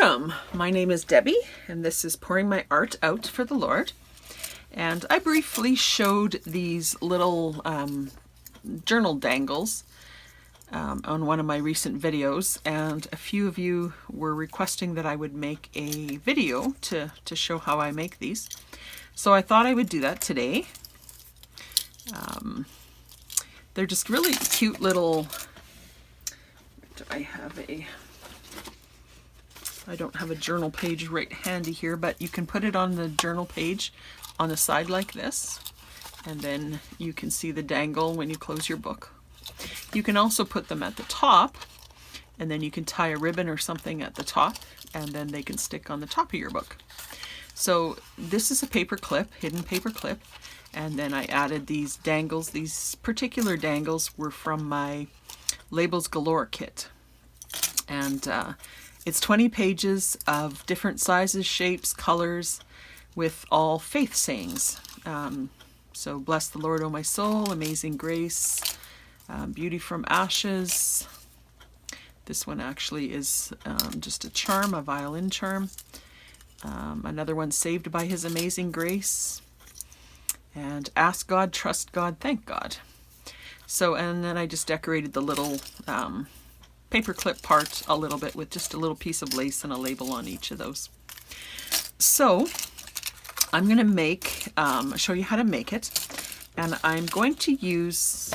Welcome! My name is Debbie and this is Pouring My Art Out for the Lord. And I briefly showed these little journal dangles on one of my recent videos, and a few of you were requesting that I would make a video to show how I make these. So I thought I would do that today. They're just really cute little... I don't have a journal page right handy here, but you can put it on the journal page on the side like this, and then you can see the dangle when you close your book. You can also put them at the top, and then you can tie a ribbon or something at the top, and then they can stick on the top of your book. So this is a paper clip, hidden paper clip, and then I added these dangles. These particular dangles were from my Labels Galore kit, and it's 20 pages of different sizes, shapes, colors, with all faith sayings. So bless the Lord, O my soul, amazing grace, beauty from ashes. This one actually is just a charm, a violin charm. Another one, saved by his amazing grace. And ask God, trust God, thank God. So, and then I just decorated the little paper clip part a little bit with just a little piece of lace and a label on each of those. So I'm going to make, show you how to make it, and I'm going to use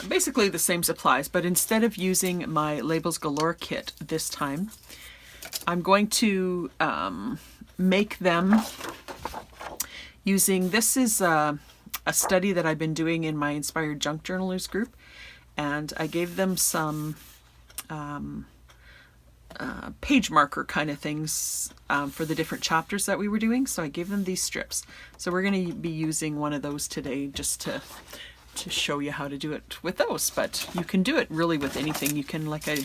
basically the same supplies, but instead of using my Labels Galore kit this time, I'm going to make them using, this is a study that I've been doing in my Inspired Junk Journalers group, and I gave them some page marker kind of things for the different chapters that we were doing. So I gave them these strips. So we're going to be using one of those today just to show you how to do it with those. But you can do it really with anything. You can, like I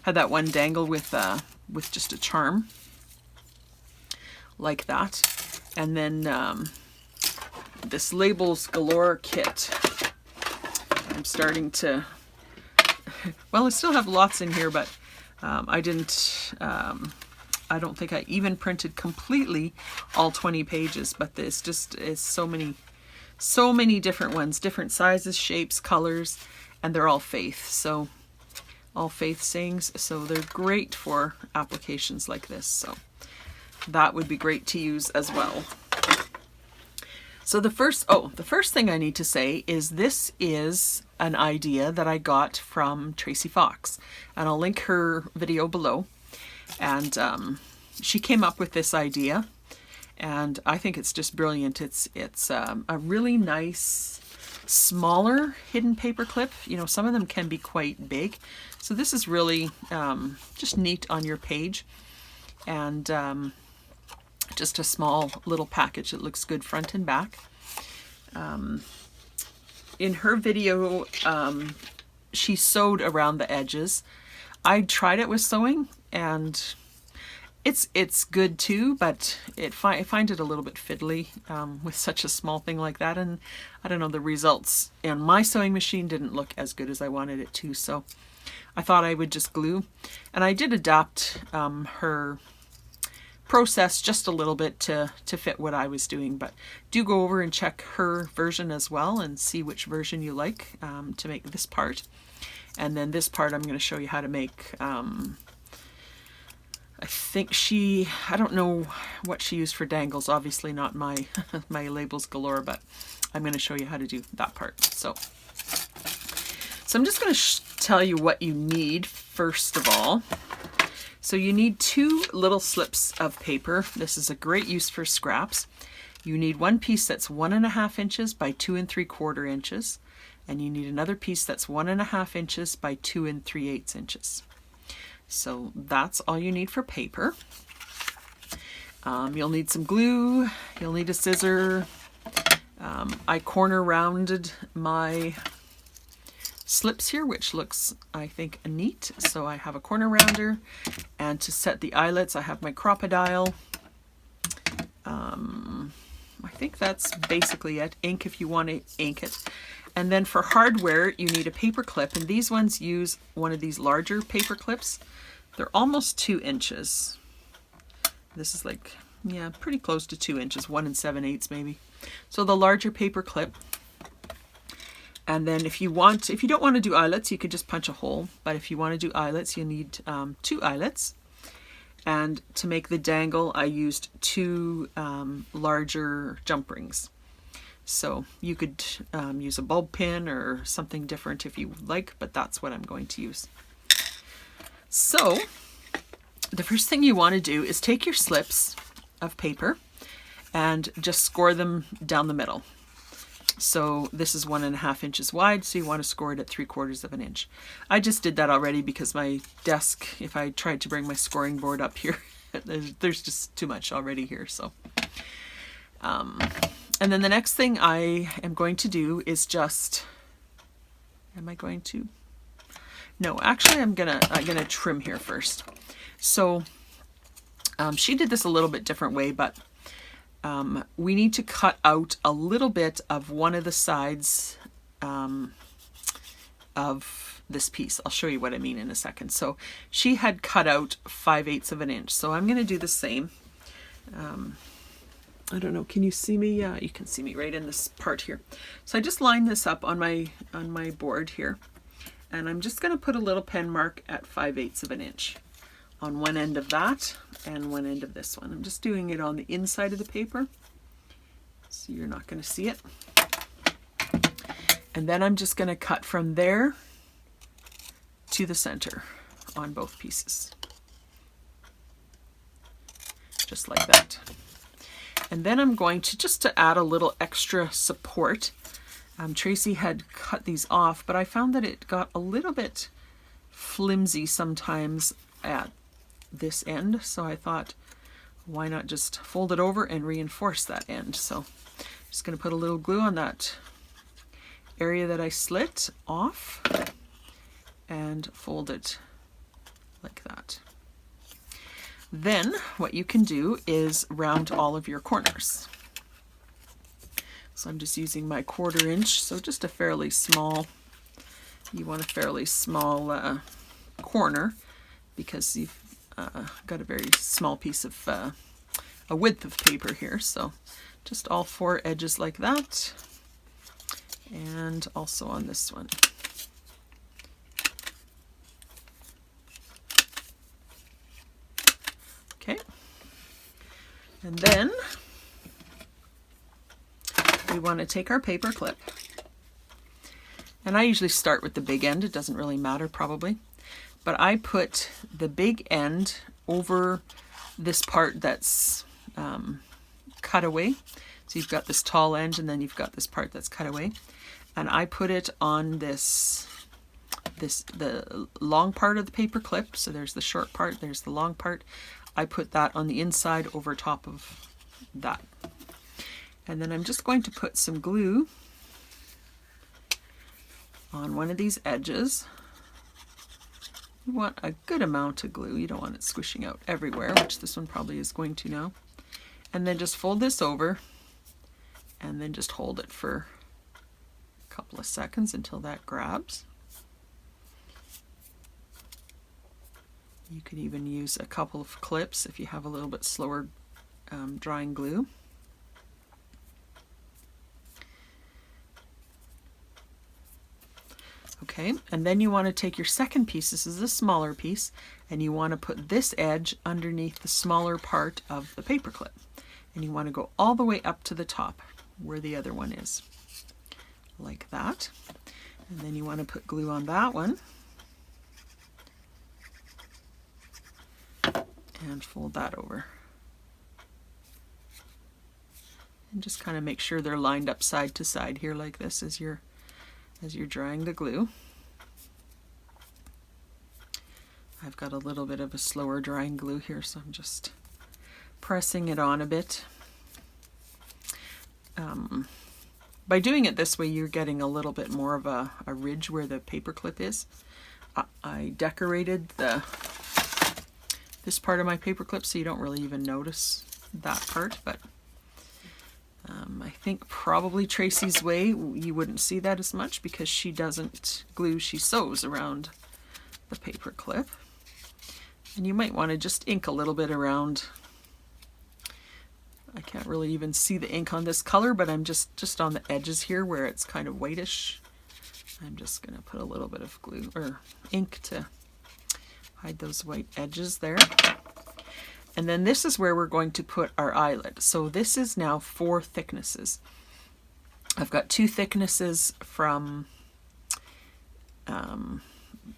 had that one dangle with just a charm like that. And then this Labels Galore kit, I'm starting to, well, I still have lots in here, but I don't think I even printed completely all 20 pages, but this just is so many different ones, different sizes, shapes, colors, and they're all faith. So all faith sayings. So they're great for applications like this. So that would be great to use as well. So the first thing I need to say is this is an idea that I got from Tracie Fox, and I'll link her video below. And she came up with this idea, and I think it's just brilliant. It's a really nice, smaller hidden paper clip. You know, some of them can be quite big, so this is really just neat on your page, and just a small little package that looks good front and back. In her video, she sewed around the edges. I tried it with sewing, and it's good too, but I find it a little bit fiddly with such a small thing like that, and I don't know, the results in my sewing machine didn't look as good as I wanted it to, so I thought I would just glue. And I did adapt her process just a little bit to fit what I was doing, but do go over and check her version as well and see which version you like to make this part. And then this part I'm going to show you how to make. I think I don't know what she used for dangles, obviously not my my Labels Galore, but I'm going to show you how to do that part. So I'm just going to tell you what you need first of all. So you need 2 little slips of paper. This is a great use for scraps. You need one piece that's 1.5 inches by 2 3/4 inches, and you need another piece that's 1.5 inches by 2 3/8 inches. So that's all you need for paper. You'll need some glue. You'll need a scissor. I corner rounded my slips here, which looks, I think, neat. So I have a corner rounder, and to set the eyelets I have my crocodile. I think that's basically it. Ink if you want to ink it. And then for hardware you need a paper clip, and these ones use one of these larger paper clips They're almost 2 inches. This is like, yeah, pretty close to 2 inches, 1 7/8 maybe. So the larger paper clip. And then if you don't want to do eyelets, you could just punch a hole. But if you want to do eyelets, you need 2 eyelets. And to make the dangle, I used 2 larger jump rings. So you could use a bulb pin or something different if you like, but that's what I'm going to use. So the first thing you want to do is take your slips of paper and just score them down the middle. So this is 1.5 inches wide, so you want to score it at 3/4 of an inch. I just did that already because my desk, if I tried to bring my scoring board up here, there's just too much already here. So, and then the next thing I am going to do is just, am I going to? No, actually I'm gonna trim here first. So she did this a little bit different way, but we need to cut out a little bit of one of the sides of this piece. I'll show you what I mean in a second. So she had cut out 5/8 of an inch. So I'm going to do the same. I don't know, can you see me? Yeah, you can see me right in this part here. So I just lined this up on my board here, and I'm just going to put a little pen mark at 5/8 of an inch on one end of that and one end of this one. I'm just doing it on the inside of the paper, so you're not going to see it. And then I'm just going to cut from there to the center on both pieces. Just like that. And then I'm going to, just to add a little extra support, Tracie had cut these off, but I found that it got a little bit flimsy sometimes at this end, so I thought, why not just fold it over and reinforce that end? So I'm just going to put a little glue on that area that I slit off and fold it like that. Then what you can do is round all of your corners. So I'm just using my 1/4 inch, so just a fairly small, you want a fairly small corner, because you've got a very small piece of a width of paper here. So just all 4 edges like that, and also on this one. Okay, and then we want to take our paper clip, and I usually start with the big end. It doesn't really matter probably, but I put the big end over this part that's cut away. So you've got this tall end, and then you've got this part that's cut away, and I put it on the long part of the paper clip. So there's the short part, there's the long part. I put that on the inside over top of that. And then I'm just going to put some glue on one of these edges. You want a good amount of glue. You don't want it squishing out everywhere, which this one probably is going to now. And then just fold this over and then just hold it for a couple of seconds until that grabs. You could even use a couple of clips if you have a little bit slower drying glue. Okay, and then you want to take your second piece, this is the smaller piece, and you want to put this edge underneath the smaller part of the paper clip. And you want to go all the way up to the top where the other one is, like that. And then you want to put glue on that one. And fold that over. And just kind of make sure they're lined up side to side here like this as you're drying the glue. I've got a little bit of a slower drying glue here, so I'm just pressing it on a bit. By doing it this way, you're getting a little bit more of a ridge where the paper clip is. I decorated this part of my paper clip, so you don't really even notice that part, but I think probably Tracie's way, you wouldn't see that as much because she doesn't glue, she sews around the paper clip. And you might want to just ink a little bit around. I can't really even see the ink on this color, but I'm just on the edges here where it's kind of whitish. I'm just going to put a little bit of glue or ink to hide those white edges there. And then this is where we're going to put our eyelet. So this is now 4 thicknesses. I've got 2 thicknesses from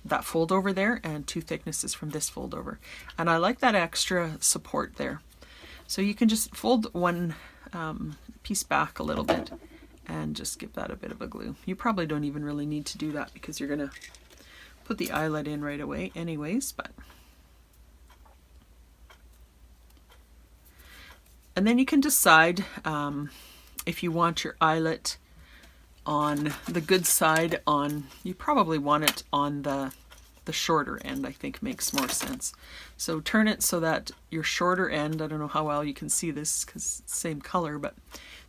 that fold over there and 2 thicknesses from this fold over. And I like that extra support there. So you can just fold one piece back a little bit and just give that a bit of a glue. You probably don't even really need to do that because you're going to put the eyelet in right away anyways, but. And then you can decide if you want your eyelet on the good side on, you probably want it on the shorter end, I think makes more sense. So turn it so that your shorter end, I don't know how well you can see this because it's the same color, but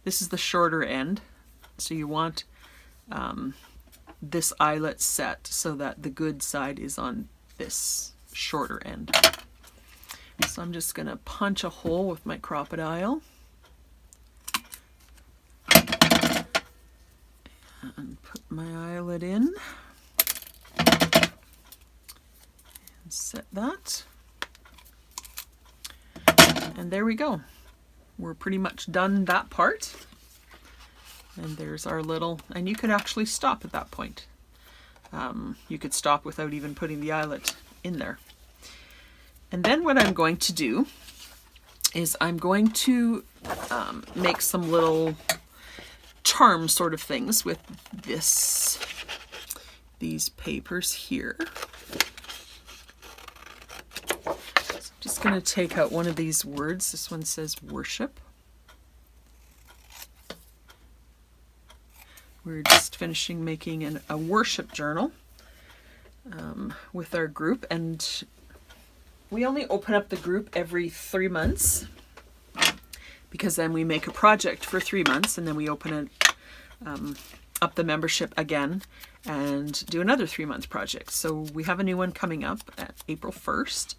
this is the shorter end. So you want this eyelet set so that the good side is on this shorter end. So I'm just going to punch a hole with my Crop-A-Dile and put my eyelet in and set that. And there we go. We're pretty much done that part. And there's our little, and you could actually stop at that point. You could stop without even putting the eyelet in there. And then what I'm going to do is I'm going to make some little charm sort of things with these papers here. So I'm just going to take out one of these words. This one says worship. We're just finishing making a worship journal with our group, and we only open up the group every 3 months because then we make a project for 3 months and then we open it up the membership again and do another 3-month project. So we have a new one coming up at April 1st,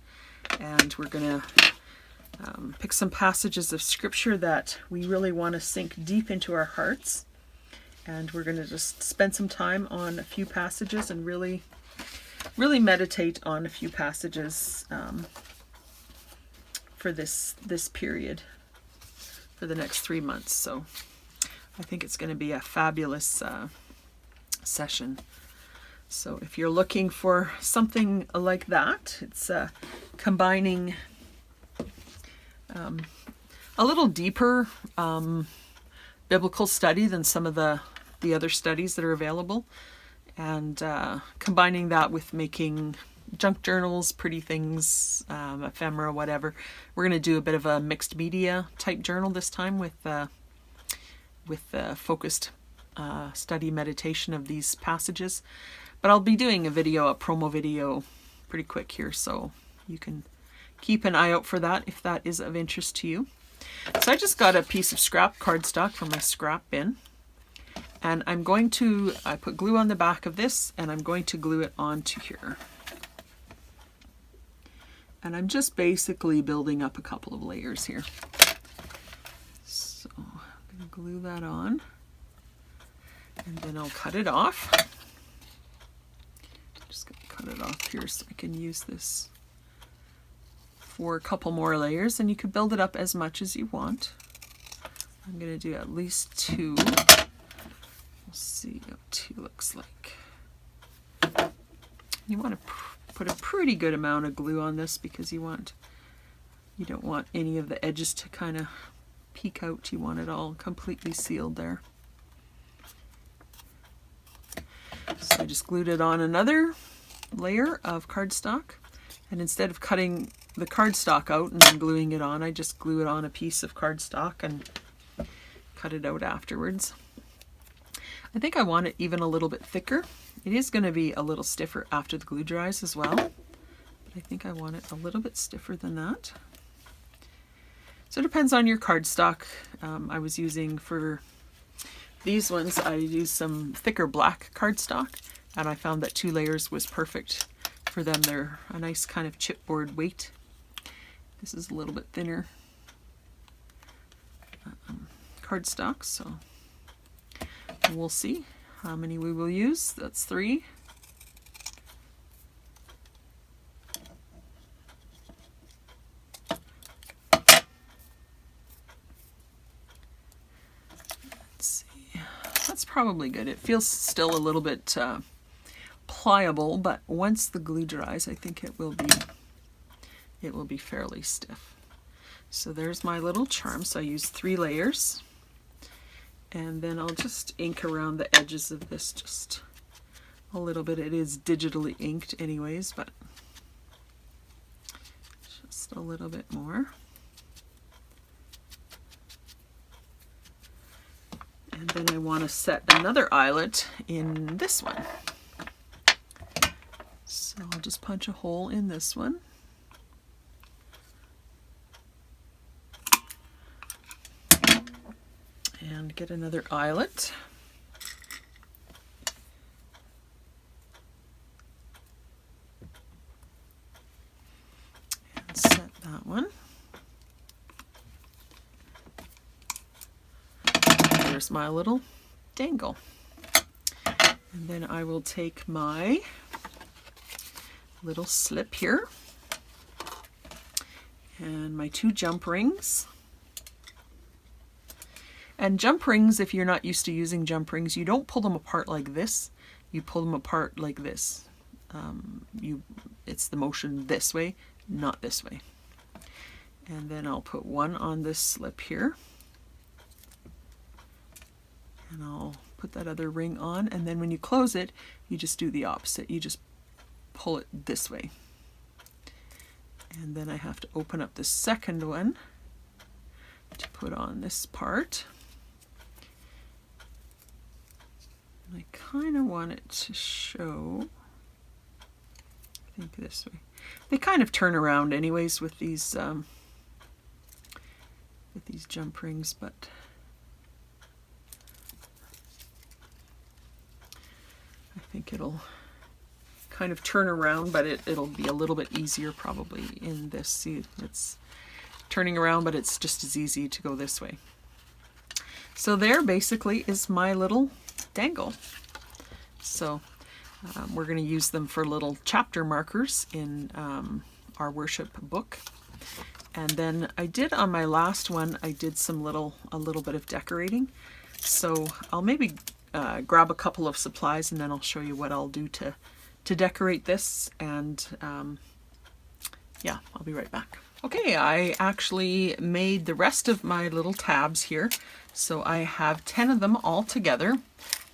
and we're going to pick some passages of scripture that we really want to sink deep into our hearts. And we're going to just spend some time on a few passages and really meditate on a few passages for this period, for the next 3 months. So I think it's going to be a fabulous session. So if you're looking for something like that, it's combining a little deeper biblical study than some of the other studies that are available, and combining that with making junk journals, pretty things, ephemera, whatever. We're going to do a bit of a mixed media type journal this time with focused study meditation of these passages. But I'll be doing a promo video pretty quick here, so you can keep an eye out for that if that is of interest to you. So I just got a piece of scrap cardstock from my scrap bin, and I put glue on the back of this, and I'm going to glue it onto here. And I'm just basically building up a couple of layers here. So I'm going to glue that on, and then I'll cut it off. Just going to cut it off here so I can use this for a couple more layers, and you could build it up as much as you want. I'm going to do at least 2. We'll see what 2 looks like. You want to put a pretty good amount of glue on this because you don't want any of the edges to kind of peek out. You want it all completely sealed there. So I just glued it on another layer of cardstock, and instead of cutting the cardstock out and then gluing it on, I just glue it on a piece of cardstock and cut it out afterwards. I think I want it even a little bit thicker. It is going to be a little stiffer after the glue dries as well, but I think I want it a little bit stiffer than that. So it depends on your cardstock. I was using, for these ones, I used some thicker black cardstock, and I found that 2 layers was perfect for them. They're a nice kind of chipboard weight. This is a little bit thinner cardstock, so we'll see how many we will use. That's 3. Let's see. That's probably good. It feels still a little bit pliable, but once the glue dries, I think it will be fairly stiff. So there's my little charm. So I use 3 layers. And then I'll just ink around the edges of this just a little bit. It is digitally inked anyways, but just a little bit more. And then I want to set another eyelet in this one. So I'll just punch a hole in this one. And get another eyelet. And set that one. There's my little dangle. And then I will take my little slip here and my 2 jump rings. And jump rings, if you're not used to using jump rings, you don't pull them apart like this. You pull them apart like this. It's the motion this way, not this way. And then I'll put one on this slip here. And I'll put that other ring on. And then when you close it, you just do the opposite. You just pull it this way. And then I have to open up the second one to put on this part. I kind of want it to show, I think this way. They kind of turn around anyways with these jump rings, but I think it'll kind of turn around, but it'll be a little bit easier probably in this. See, it's turning around, but it's just as easy to go this way. So there basically is my little dangle. So we're going to use them for little chapter markers in our worship book. And then I did on my last one, I did a little bit of decorating. So I'll maybe grab a couple of supplies and then I'll show you what I'll do to decorate this. And yeah, I'll be right back. Okay, I actually made the rest of my little tabs here. So I have 10 of them all together,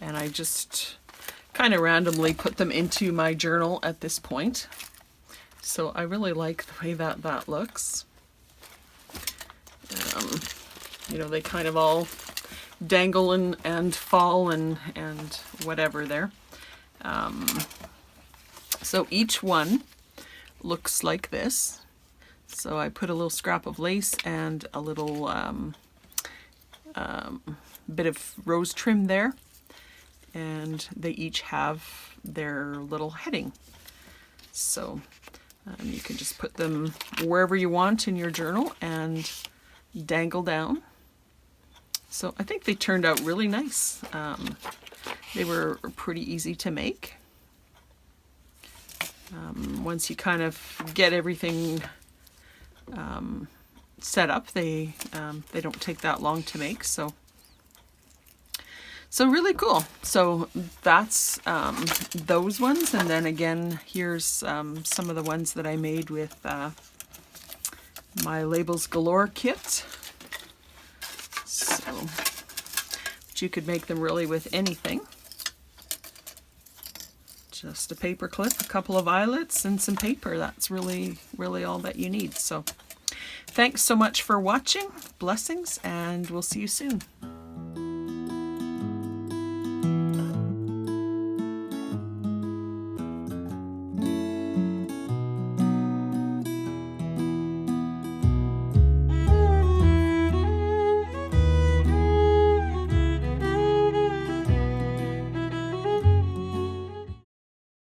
and I just kind of randomly put them into my journal at this point. So I really like the way that looks. You know, they kind of all dangle and fall and whatever there. So each one looks like this. So I put a little scrap of lace and a little bit of rose trim there, and they each have their little heading. So you can just put them wherever you want in your journal and dangle down. So I think they turned out really nice. They were pretty easy to make. Once you kind of get everything set up, they don't take that long to make, so really cool. So that's those ones, and then again here's some of the ones that I made with my Labels Galore kit. So but you could make them really with anything. Just a paper clip, a couple of eyelets, and some paper. That's really all that you need. So thanks so much for watching. Blessings, and we'll see you soon.